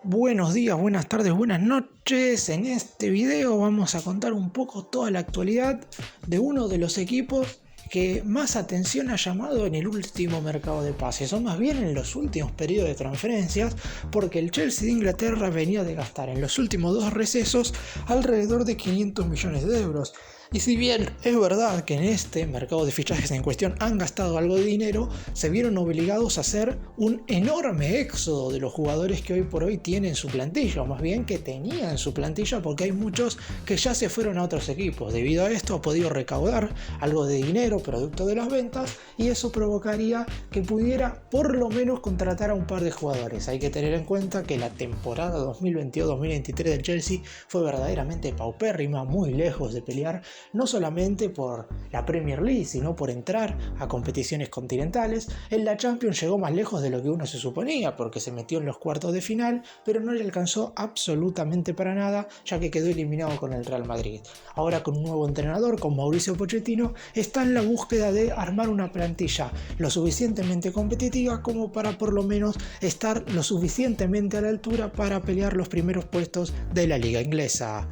Buenos días, buenas tardes, buenas noches. En este video vamos a contar un poco toda la actualidad de uno de los equipos que más atención ha llamado en el último mercado de pases, o más bien en los últimos periodos de transferencias, porque el Chelsea de Inglaterra venía de gastar en los últimos dos recesos alrededor de 500 millones de euros. Y si bien es verdad que en este mercado de fichajes en cuestión han gastado algo de dinero, se vieron obligados a hacer un enorme éxodo de los jugadores que hoy por hoy tienen su plantilla, o más bien que tenían su plantilla, porque hay muchos que ya se fueron a otros equipos. Debido a esto ha podido recaudar algo de dinero producto de las ventas y eso provocaría que pudiera por lo menos contratar a un par de jugadores. Hay que tener en cuenta que la temporada 2022-2023 del Chelsea fue verdaderamente paupérrima, muy lejos de pelear no solamente por la Premier League, sino por entrar a competiciones continentales. En la Champions llegó más lejos de lo que uno se suponía, porque se metió en los cuartos de final, pero no le alcanzó absolutamente para nada, ya que quedó eliminado con el Real Madrid. Ahora, con un nuevo entrenador, con Mauricio Pochettino, está en la búsqueda de armar una plantilla lo suficientemente competitiva como para por lo menos estar lo suficientemente a la altura para pelear los primeros puestos de la liga inglesa.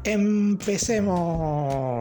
Empecemos.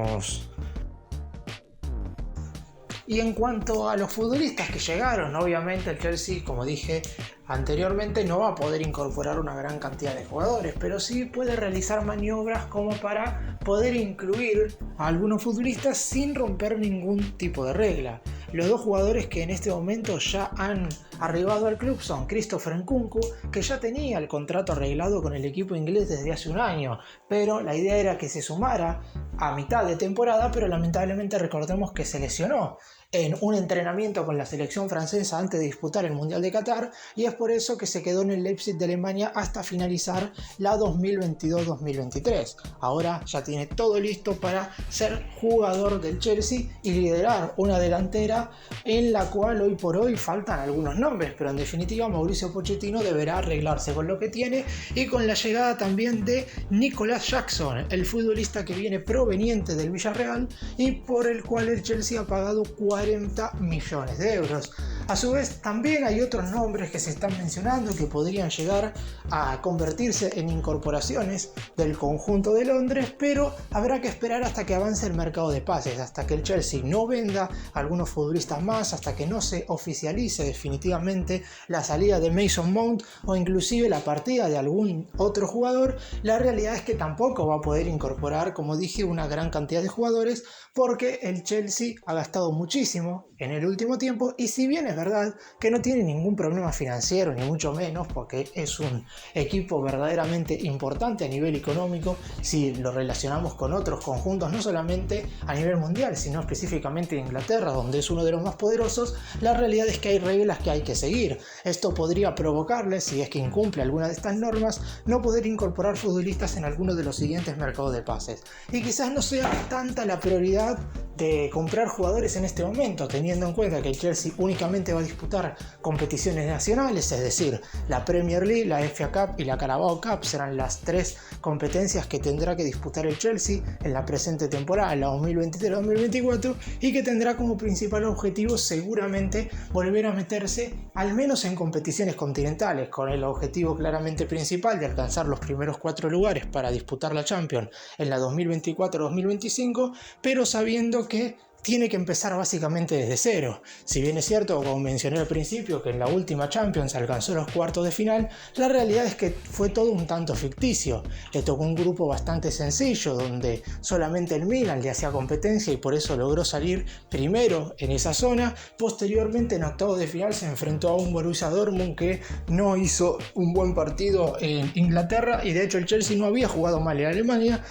Y en cuanto a los futbolistas que llegaron, obviamente el Chelsea, como dije anteriormente, no va a poder incorporar una gran cantidad de jugadores, pero sí puede realizar maniobras como para poder incluir a algunos futbolistas sin romper ningún tipo de regla. Los dos jugadores que en este momento ya han arribado al club son Christopher Nkunku, que ya tenía el contrato arreglado con el equipo inglés desde hace un año, pero la idea era que se sumara a mitad de temporada, pero lamentablemente recordemos que se lesionó en un entrenamiento con la selección francesa antes de disputar el Mundial de Qatar, y es por eso que se quedó en el Leipzig de Alemania hasta finalizar la 2022-2023. Ahora ya tiene todo listo para ser jugador del Chelsea y liderar una delantera en la cual hoy por hoy faltan algunos nombres, pero en definitiva Mauricio Pochettino deberá arreglarse con lo que tiene y con la llegada también de Nicolas Jackson, el futbolista que viene proveniente del Villarreal y por el cual el Chelsea ha pagado 40 millones de euros. A su vez, también hay otros nombres que se están mencionando que podrían llegar a convertirse en incorporaciones del conjunto de Londres, pero habrá que esperar hasta que avance el mercado de pases, hasta que el Chelsea no venda algunos futbolistas más, hasta que no se oficialice definitivamente la salida de Mason Mount o inclusive la partida de algún otro jugador. La realidad es que tampoco va a poder incorporar, como dije, una gran cantidad de jugadores, porque el Chelsea ha gastado muchísimo en el último tiempo, y si bien es verdad que no tiene ningún problema financiero, ni mucho menos, porque es un equipo verdaderamente importante a nivel económico si lo relacionamos con otros conjuntos, no solamente a nivel mundial, sino específicamente en Inglaterra, donde es uno de los más poderosos, la realidad es que hay reglas que hay que seguir. Esto podría provocarle, si es que incumple alguna de estas normas, no poder incorporar futbolistas en alguno de los siguientes mercados de pases. Y quizás no sea tanta la prioridad de comprar jugadores en este momento, teniendo en cuenta que el Chelsea únicamente va a disputar competiciones nacionales, es decir, la Premier League, la FA Cup y la Carabao Cup serán las tres competencias que tendrá que disputar el Chelsea en la presente temporada, la 2023-2024, y que tendrá como principal objetivo seguramente volver a meterse al menos en competiciones continentales, con el objetivo claramente principal de alcanzar los primeros 4 lugares para disputar la Champions en la 2024-2025, pero sabiendo que tiene que empezar básicamente desde cero. Si bien es cierto, como mencioné al principio, que en la última Champions alcanzó los cuartos de final, la realidad es que fue todo un tanto ficticio. Le tocó un grupo bastante sencillo, donde solamente el Milan le hacía competencia y por eso logró salir primero en esa zona. Posteriormente, en octavos de final, se enfrentó a un Borussia Dortmund que no hizo un buen partido en Inglaterra, y de hecho el Chelsea no había jugado mal en Alemania.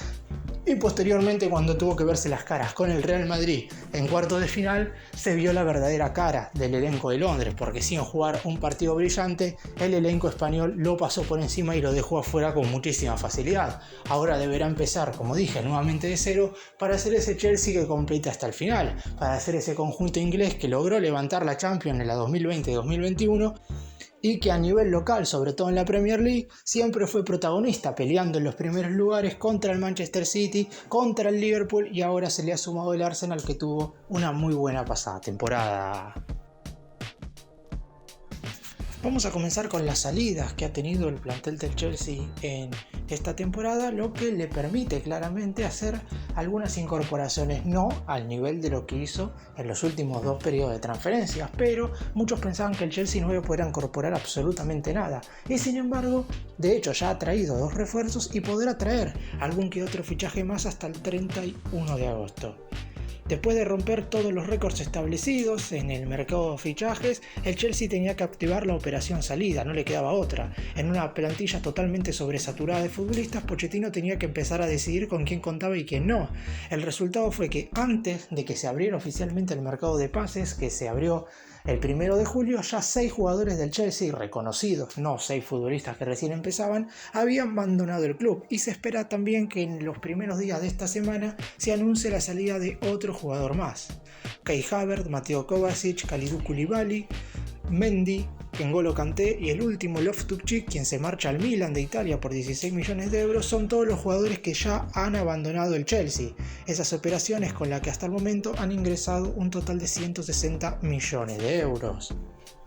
Y posteriormente, cuando tuvo que verse las caras con el Real Madrid en cuartos de final, se vio la verdadera cara del elenco de Londres, porque sin jugar un partido brillante, el elenco español lo pasó por encima y lo dejó afuera con muchísima facilidad. Ahora deberá empezar, como dije, nuevamente de cero para hacer ese Chelsea que compite hasta el final, para hacer ese conjunto inglés que logró levantar la Champions en la 2020-2021 y que a nivel local, sobre todo en la Premier League, siempre fue protagonista, peleando en los primeros lugares contra el Manchester City, contra el Liverpool, y ahora se le ha sumado el Arsenal, que tuvo una muy buena pasada temporada. Vamos a comenzar con las salidas que ha tenido el plantel del Chelsea en esta temporada, lo que le permite claramente hacer algunas incorporaciones, no al nivel de lo que hizo en los últimos 2 periodos de transferencias, pero muchos pensaban que el Chelsea no iba a poder incorporar absolutamente nada, y sin embargo, de hecho ya ha traído 2 refuerzos y podrá traer algún que otro fichaje más hasta el 31 de agosto. Después de romper todos los récords establecidos en el mercado de fichajes, el Chelsea tenía que activar la operación salida, no le quedaba otra. En una plantilla totalmente sobresaturada de futbolistas, Pochettino tenía que empezar a decidir con quién contaba y quién no. El resultado fue que antes de que se abriera oficialmente el mercado de pases, que se abrió el 1 de julio, ya 6 jugadores del Chelsea reconocidos, no 6 futbolistas que recién empezaban, habían abandonado el club, y se espera también que en los primeros días de esta semana se anuncie la salida de otro jugador más. Kai Havertz, Mateo Kovacic, Kalidou Koulibaly, Mendy, N'Golo Kanté y el último Loftus-Cheek, quien se marcha al Milan de Italia por 16 millones de euros, son todos los jugadores que ya han abandonado el Chelsea. Esas operaciones con las que hasta el momento han ingresado un total de 160 millones de euros.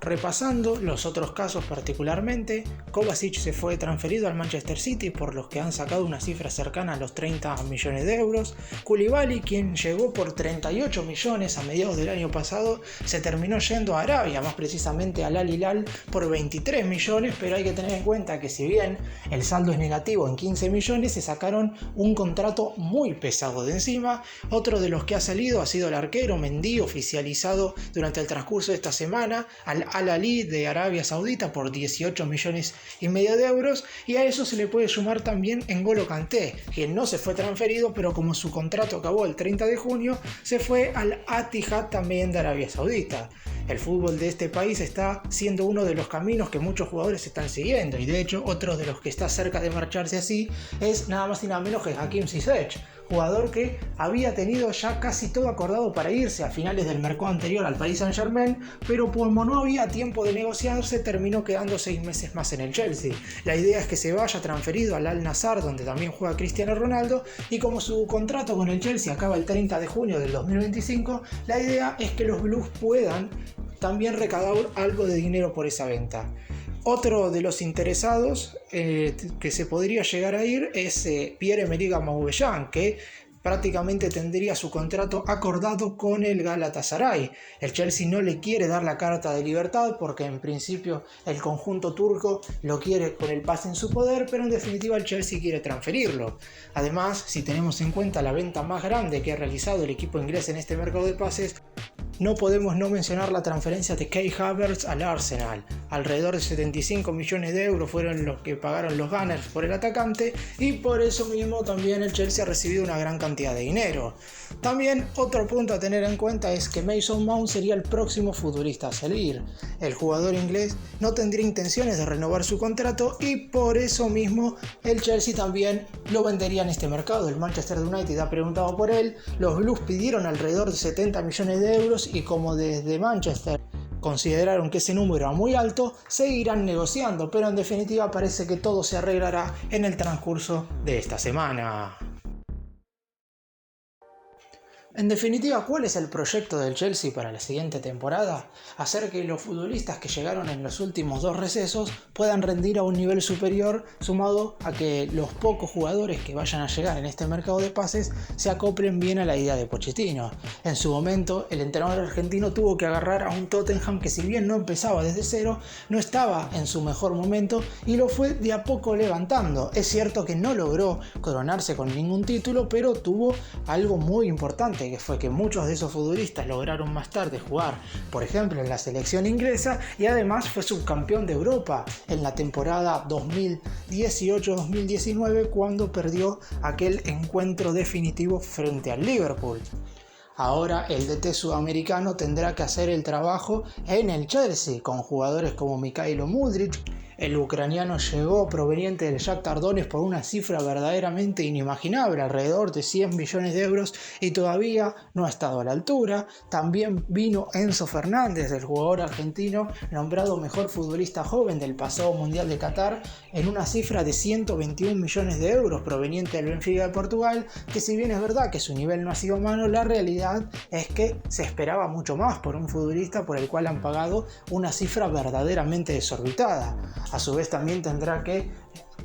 Repasando los otros casos particularmente, Kovacic se fue transferido al Manchester City, por los que han sacado una cifra cercana a los 30 millones de euros. Koulibaly, quien llegó por 38 millones a mediados del año pasado, se terminó yendo a Arabia, más precisamente al Al Hilal, por 23 millones, pero hay que tener en cuenta que si bien el saldo es negativo en 15 millones, se sacaron un contrato muy pesado de encima. Otro de los que ha salido ha sido el arquero Mendy, oficializado durante el transcurso de esta semana al Al-Ahly de Arabia Saudita por 18 millones y medio de euros, y a eso se le puede sumar también N'Golo Kanté, quien no se fue transferido, pero como su contrato acabó el 30 de junio, se fue al Al-Ittihad también de Arabia Saudita. El fútbol de este país está siendo uno de los caminos que muchos jugadores están siguiendo, y de hecho otro de los que está cerca de marcharse así es nada más y nada menos que Hakim Ziyech, jugador que había tenido ya casi todo acordado para irse a finales del mercado anterior al Paris Saint-Germain, pero como no había tiempo de negociarse, terminó quedando 6 meses más en el Chelsea. La idea es que se vaya transferido al Al-Nassr, donde también juega Cristiano Ronaldo, y como su contrato con el Chelsea acaba el 30 de junio del 2025, la idea es que los Blues puedan también recaudar algo de dinero por esa venta. Otro de los interesados que se podría llegar a ir es Pierre-Emerick Aubameyang, que prácticamente tendría su contrato acordado con el Galatasaray. El Chelsea no le quiere dar la carta de libertad porque en principio el conjunto turco lo quiere con el pase en su poder, pero en definitiva el Chelsea quiere transferirlo. Además, si tenemos en cuenta la venta más grande que ha realizado el equipo inglés en este mercado de pases, no podemos no mencionar la transferencia de Kai Havertz al Arsenal. Alrededor de 75 millones de euros fueron los que pagaron los Gunners por el atacante, y por eso mismo también el Chelsea ha recibido una gran cantidad de dinero. También otro punto a tener en cuenta es que Mason Mount sería el próximo futbolista a salir. El jugador inglés no tendría intenciones de renovar su contrato, y por eso mismo el Chelsea también lo vendería en este mercado. El Manchester United ha preguntado por él, los Blues pidieron alrededor de 70 millones de euros, y como desde Manchester consideraron que ese número era muy alto, seguirán negociando, pero en definitiva parece que todo se arreglará en el transcurso de esta semana. En definitiva, ¿cuál es el proyecto del Chelsea para la siguiente temporada? Hacer que los futbolistas que llegaron en los últimos 2 recesos puedan rendir a un nivel superior, sumado a que los pocos jugadores que vayan a llegar en este mercado de pases se acoplen bien a la idea de Pochettino. En su momento, el entrenador argentino tuvo que agarrar a un Tottenham que, si bien no empezaba desde cero, no estaba en su mejor momento y lo fue de a poco levantando. Es cierto que no logró coronarse con ningún título, pero tuvo algo muy importante, que fue que muchos de esos futbolistas lograron más tarde jugar, por ejemplo, en la selección inglesa, y además fue subcampeón de Europa en la temporada 2018-2019, cuando perdió aquel encuentro definitivo frente al Liverpool. Ahora el DT sudamericano tendrá que hacer el trabajo en el Chelsea, con jugadores como Mykhailo Mudryk, el ucraniano llegó proveniente del Shakhtar Donetsk por una cifra verdaderamente inimaginable, alrededor de 100 millones de euros, y todavía no ha estado a la altura. También vino Enzo Fernández, el jugador argentino nombrado mejor futbolista joven del pasado Mundial de Qatar, en una cifra de 121 millones de euros proveniente del Benfica de Portugal, que si bien es verdad que su nivel no ha sido malo, la realidad es que se esperaba mucho más por un futbolista por el cual han pagado una cifra verdaderamente desorbitada. A su vez también tendrá que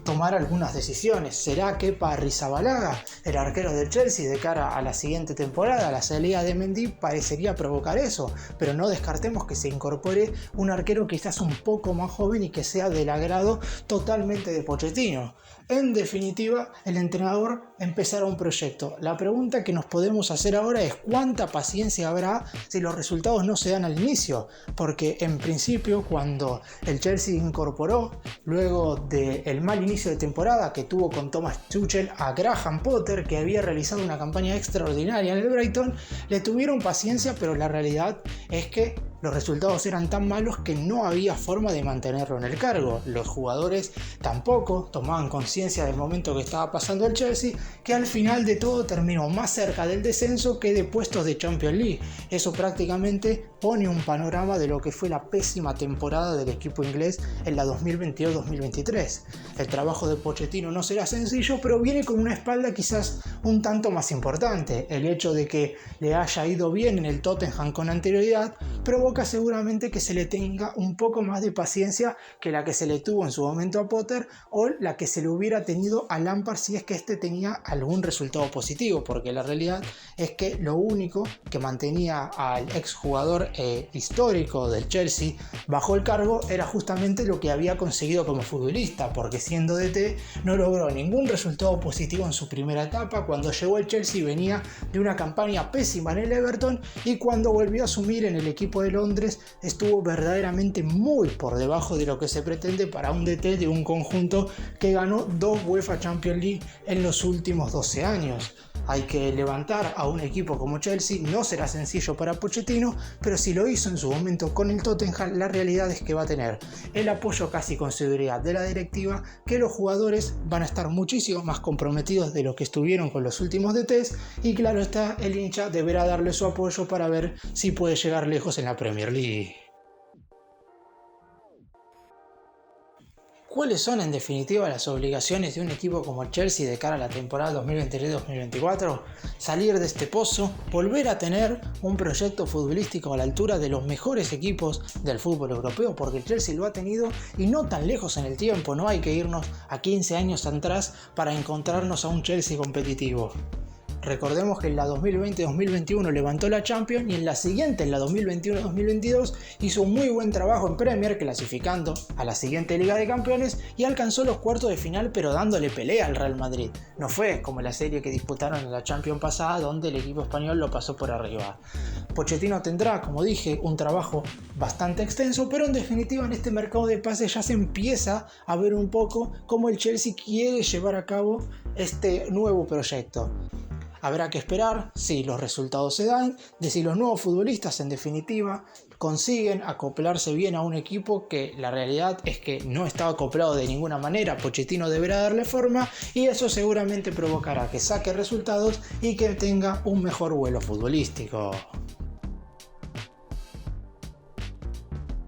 tomar algunas decisiones. ¿Será que Arrizabalaga, el arquero del Chelsea, de cara a la siguiente temporada, la salida de Mendy parecería provocar eso? Pero no descartemos que se incorpore un arquero quizás un poco más joven y que sea del agrado totalmente de Pochettino. En definitiva, el entrenador empezará un proyecto. La pregunta que nos podemos hacer ahora es ¿cuánta paciencia habrá si los resultados no se dan al inicio? Porque en principio, cuando el Chelsea incorporó, luego del mal inicio de temporada que tuvo con Thomas Tuchel, a Graham Potter, que había realizado una campaña extraordinaria en el Brighton, le tuvieron paciencia, pero la realidad es que los resultados eran tan malos que no había forma de mantenerlo en el cargo. Los jugadores tampoco tomaban conciencia del momento que estaba pasando el Chelsea, que al final de todo terminó más cerca del descenso que de puestos de Champions League. Eso prácticamente pone un panorama de lo que fue la pésima temporada del equipo inglés en la 2022-2023. El trabajo de Pochettino no será sencillo, pero viene con una espalda quizás un tanto más importante. El hecho de que le haya ido bien en el Tottenham con anterioridad provoca seguramente que se le tenga un poco más de paciencia que la que se le tuvo en su momento a Potter, o la que se le hubiera tenido a Lampard si es que este tenía algún resultado positivo, porque la realidad es que lo único que mantenía al exjugador histórico del Chelsea bajo el cargo era justamente lo que había conseguido como futbolista, porque siendo DT no logró ningún resultado positivo en su primera etapa. Cuando llegó el Chelsea venía de una campaña pésima en el Everton, y cuando volvió a asumir en el equipo de Londres estuvo verdaderamente muy por debajo de lo que se pretende para un DT de un conjunto que ganó 2 UEFA Champions League en los últimos 12 años. Hay que levantar a un equipo como Chelsea, no será sencillo para Pochettino, pero si lo hizo en su momento con el Tottenham, la realidad es que va a tener el apoyo casi con seguridad de la directiva, que los jugadores van a estar muchísimo más comprometidos de lo que estuvieron con los últimos DTs, y claro está, el hincha deberá darle su apoyo para ver si puede llegar lejos en la Premier League. ¿Cuáles son en definitiva las obligaciones de un equipo como el Chelsea de cara a la temporada 2023-2024? Salir de este pozo, volver a tener un proyecto futbolístico a la altura de los mejores equipos del fútbol europeo, porque el Chelsea lo ha tenido y no tan lejos en el tiempo. No hay que irnos a 15 años atrás para encontrarnos a un Chelsea competitivo. Recordemos que en la 2020-2021 levantó la Champions, y en la siguiente, en la 2021-2022, hizo un muy buen trabajo en Premier, clasificando a la siguiente Liga de Campeones, y alcanzó los cuartos de final, pero dándole pelea al Real Madrid. No fue como la serie que disputaron en la Champions pasada, donde el equipo español lo pasó por arriba. Pochettino tendrá, como dije, un trabajo bastante extenso, pero en definitiva en este mercado de pases ya se empieza a ver un poco cómo el Chelsea quiere llevar a cabo este nuevo proyecto. Habrá que esperar si los resultados se dan, de si los nuevos futbolistas en definitiva consiguen acoplarse bien a un equipo que la realidad es que no estaba acoplado de ninguna manera. Pochettino deberá darle forma, y eso seguramente provocará que saque resultados y que tenga un mejor vuelo futbolístico.